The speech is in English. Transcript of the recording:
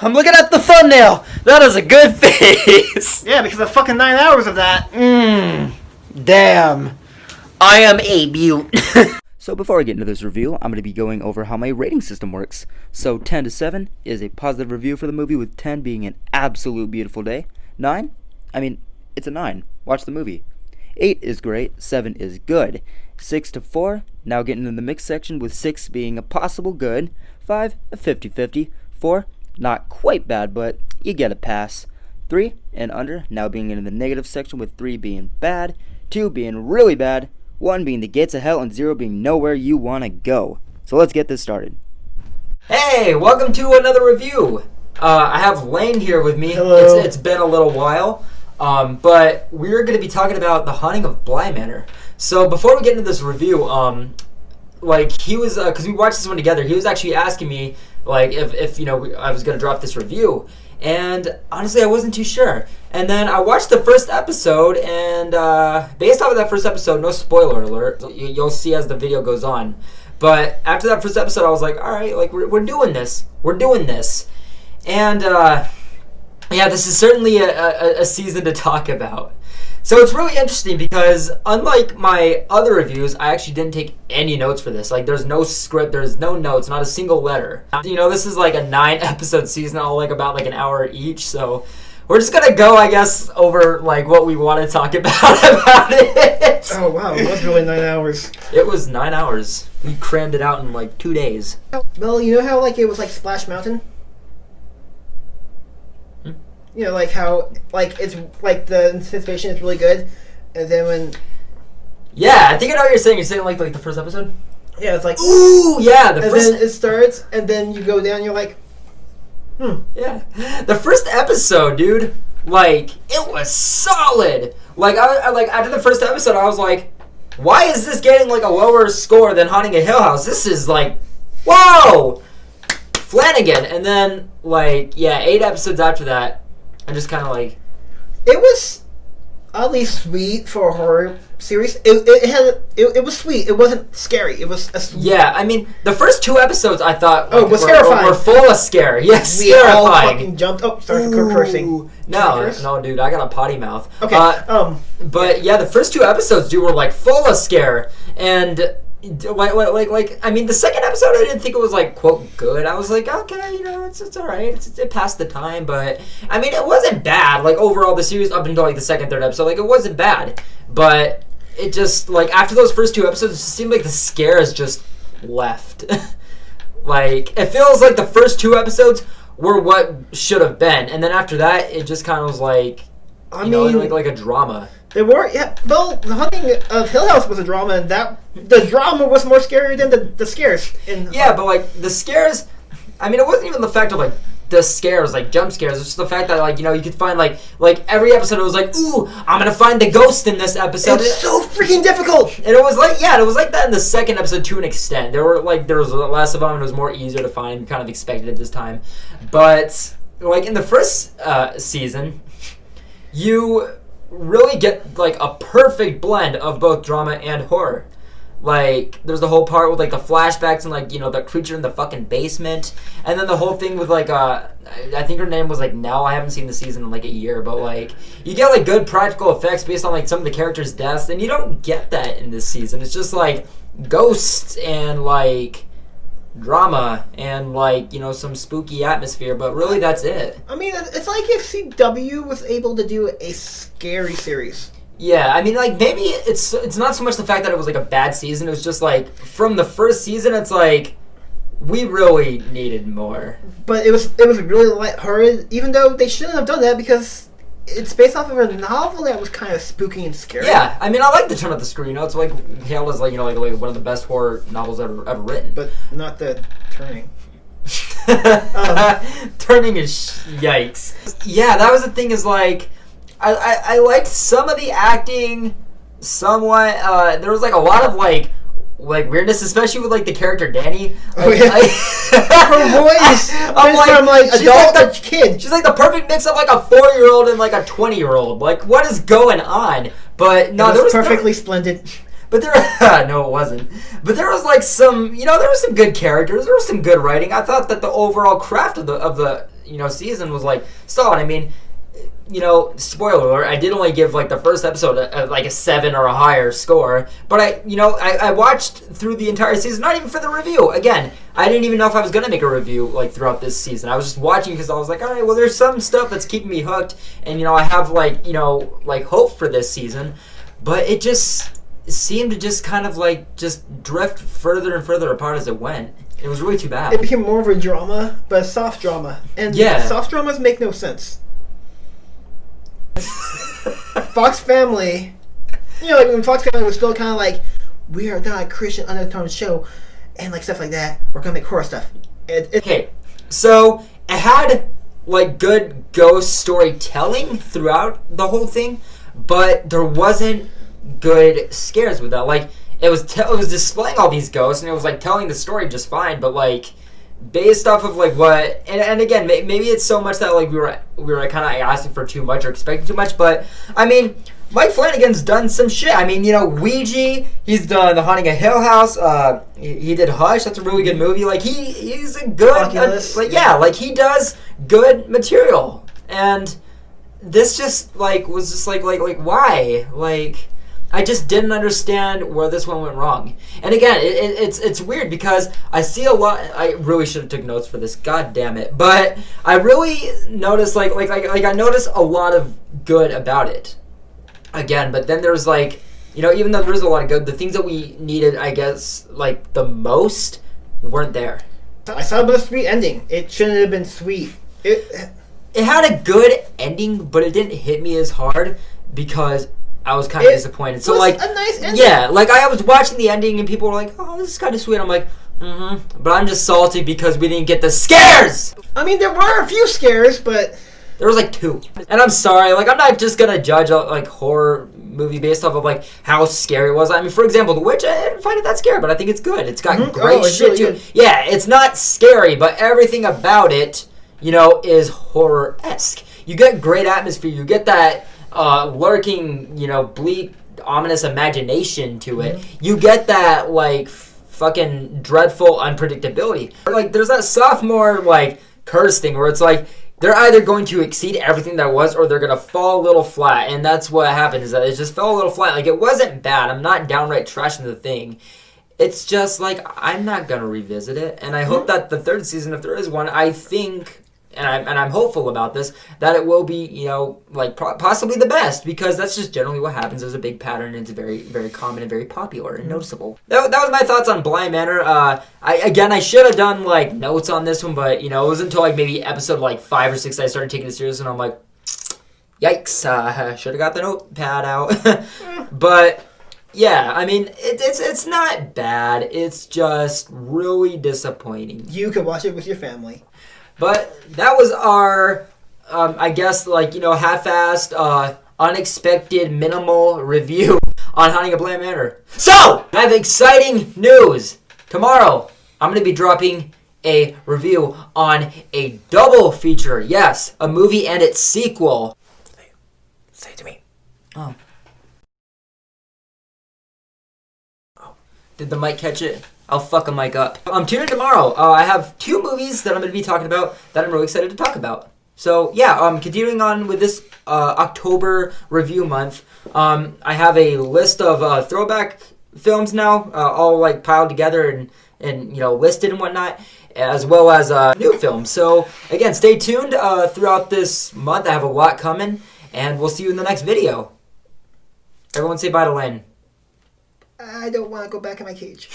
I'm looking at the thumbnail. That is a good face. Yeah, because of fucking 9 hours of that. Damn. I am a mute. So before I get into this review, I'm going to be going over how my rating system works. So 10 to 7 is a positive review for the movie, with 10 being an absolute beautiful day. 9? I mean, it's a 9. Watch the movie. 8 is great. 7 is good. 6 to 4, now getting into the mixed section, with 6 being a possible good. 5, a 50-50. 4, not quite bad, but you get a pass. 3 and under, now being in the negative section, with 3 being bad, 2 being really bad, 1 being the gates of hell, and 0 being nowhere you want to go. So let's get this started. Hey, welcome to another review. I have Lane here with me. Hello. It's been a little while, but we're going to be talking about The Haunting of Bly Manor. So before we get into this review, he was, because we watched this one together, he was actually asking me, if I was going to drop this review. And honestly, I wasn't too sure. And then I watched the first episode, and based off of that first episode, no spoiler alert, you'll see as the video goes on. But after that first episode, I was like, all right, we're doing this. We're doing this. And this is certainly a season to talk about. So it's really interesting because unlike my other reviews, I actually didn't take any notes for this. There's no script, there's no notes, not a single letter. This is a 9-episode season, all about an hour each. So we're just gonna go, I guess, over what we want to talk about it. Oh wow, it was really 9 hours. It was 9 hours. We crammed it out in 2 days. Well, you know how it was Splash Mountain? You know, how it's the anticipation is really good, and then when... Yeah, I think I know what you're saying. You're saying the first episode? Yeah, it's ooh, yeah, and then it starts, and then you go down, you're like, Yeah. The first episode, dude, it was solid. After the first episode, I was like, why is this getting a lower score than Haunting a Hill House? This is whoa! Flanagan. And then 8 episodes after that, I just kind of It was oddly sweet for a horror series. It was sweet. It wasn't scary. It was a sweet... Yeah, I mean, the first 2 episodes I thought was terrifying. Were full of scare. Yes, we terrifying. all fucking jumped. Oh, sorry for cursing. No, dude, I got a potty mouth. Okay. But yeah, the first 2 episodes, dude, were full of scare, and I mean, the second episode, I didn't think it was quote good. I was like, okay, it's all right. It passed the time, but I mean, it wasn't bad. Overall, the series up until the second, third episode, it wasn't bad, but it just after those first 2 episodes, it just seemed like the scares just left. It feels like the first 2 episodes were what should have been, and then after that, it just kind of was like a drama. They were, yeah. Well, The Haunting of Hill House was a drama, and the drama was more scary than the scares. Yeah, but the scares, I mean, it wasn't even the fact of the scares, jump scares. It's just the fact that you could find every episode. It was ooh, I'm gonna find the ghost in this episode. It's so freaking difficult. And it was it was that in the second episode to an extent. There were there was less of them, and it was more easier to find. Kind of expected it this time, but in the first season, you really get a perfect blend of both drama and horror. There's the whole part with the flashbacks and the creature in the fucking basement, and then the whole thing with I think her name was Nell. I haven't seen the season in a year, but you get good practical effects based on some of the characters' deaths, and you don't get that in this season. It's just ghosts and drama and some spooky atmosphere, but really that's it. I mean, it's if CW was able to do a scary series. Yeah, I mean, maybe it's not so much the fact that it was a bad season. It was just from the first season, it's we really needed more. But it was really lighthearted, even though they shouldn't have done that, because it's based off of a novel that was kind of spooky and scary. Yeah, I mean, I like the turn of the screen. It's hailed as one of the best horror novels ever written. But not the turning. Turning is yikes. Yeah, that was the thing. Is I liked some of the acting somewhat. There was a lot of weirdness, especially with the character Danny. Oh yeah, her voice from adult to kid. She's the perfect mix of a 4-year-old and a 20-year-old. What is going on? But no, there was perfectly splendid. But there, no, it wasn't. But there was like some, there was some good characters. There was some good writing. I thought that the overall craft of the season was like solid. I mean, spoiler alert, I did only give like the first episode like a 7 or a higher score, but I watched through the entire season, not even for the review. Again, I didn't even know if I was gonna make a review like throughout this season. I was just watching because I was like, all right, well, there's some stuff that's keeping me hooked, and I have like hope for this season, but it just seemed to just kind of like just drift further and further apart as it went. It was really too bad. It became more of a drama, but a soft drama, and soft dramas make no sense. Fox Family, like when Fox Family was still kind of like, we are not a Christian undertone show, and like stuff like that. We're gonna make horror stuff. Okay, so it had like good ghost storytelling throughout the whole thing, but there wasn't good scares with that. Like it was displaying all these ghosts, and it was like telling the story just fine, but like based off of like what, and again, maybe it's so much that like we were kind of asking for too much or expecting too much, but I mean, Mike Flanagan's done some shit. I mean, Ouija, he's done The Haunting of Hill House. He did Hush. That's a really good movie. Like he's a good, like he does good material, and this just like was just like why like. I just didn't understand where this one went wrong. And again, it's weird because I see a lot. I really should have took notes for this. God damn it! But I really noticed like I noticed a lot of good about it. Again, but then there's like even though there's a lot of good, the things that we needed, I guess, like the most weren't there. I saw a sweet ending. It shouldn't have been sweet. It had a good ending, but it didn't hit me as hard because I was kind of disappointed. So like a nice ending. Yeah, like I was watching the ending and people were like, "Oh, this is kind of sweet." I'm like, But I'm just salty because we didn't get the scares. I mean, there were a few scares, but there was like 2. And I'm sorry, like I'm not just gonna judge a like horror movie based off of like how scary it was. I mean, for example, The Witch, I didn't find it that scary, but I think it's good. It's got great shit too. Good. Yeah, it's not scary, but everything about it, is horror-esque. You get great atmosphere. You get that lurking, bleak, ominous imagination to it. You get that like fucking dreadful unpredictability. Like there's that sophomore like curse thing where it's like they're either going to exceed everything that was or they're gonna fall a little flat, and that's what happened. Is that it just fell a little flat. Like it wasn't bad. I'm not downright trashing the thing. It's just like I'm not gonna revisit it, and I hope that the 3rd season, if there is one, I think. And I'm hopeful about this, that it will be, possibly the best, because that's just generally what happens. There's a big pattern, and it's very, very common and very popular and noticeable. That was my thoughts on Bly Manor. I should have done, notes on this one, but, it wasn't until, maybe episode, 5 or 6 that I started taking it serious, and I'm like, yikes, should have got the notepad out. But, yeah, I mean, it's not bad. It's just really disappointing. You could watch it with your family. But that was our, I guess, half-assed, unexpected, minimal review on Haunting of Bly Manor. So, I have exciting news. Tomorrow, I'm going to be dropping a review on a double feature. Yes, a movie and its sequel. Say it to me. Oh. Did the mic catch it? I'll fuck a mic up. Tune in tomorrow. I have 2 movies that I'm going to be talking about that I'm really excited to talk about. So, yeah, continuing on with this October review month, I have a list of throwback films now, all, piled together and listed and whatnot, as well as new films. So, again, stay tuned throughout this month. I have a lot coming, and we'll see you in the next video. Everyone say bye to Lynn. I don't want to go back in my cage.